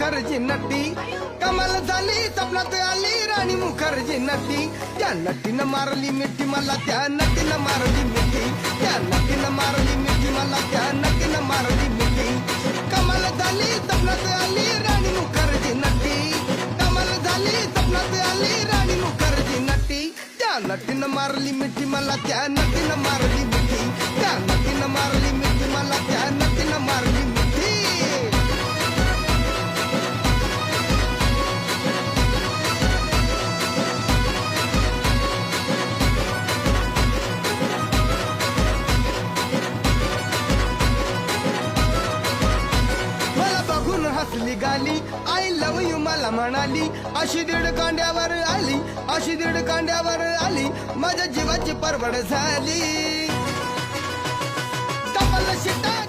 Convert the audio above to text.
मुखर्जी नटी कमाल झाली स्वप्नात आली राणी मुखर्जी नटी त्या नटीनं मारली मिठी मला त्या नटीनं मारली मिठी त्या नटीनं मारली मिठी मला त्या नटीनं मारली मिठी कमाल झाली स्वप्नात आली राणी मुखर्जी नटी कमाल झाली स्वप्नात आली राणी मुखर्जी नटी त्या नटीनं मारली मिठी मला त्या नटीनं मारली मिठी त्या नटीनं मारली मिठी मला त्या नटीनं मारली मिठी हसली गाली आय लव यू मला म्हणाली अशी दीड कांड्यावर आली अशी दीड कांड्यावर आली माझ्या जीवाची परवड झाली डबल शिटा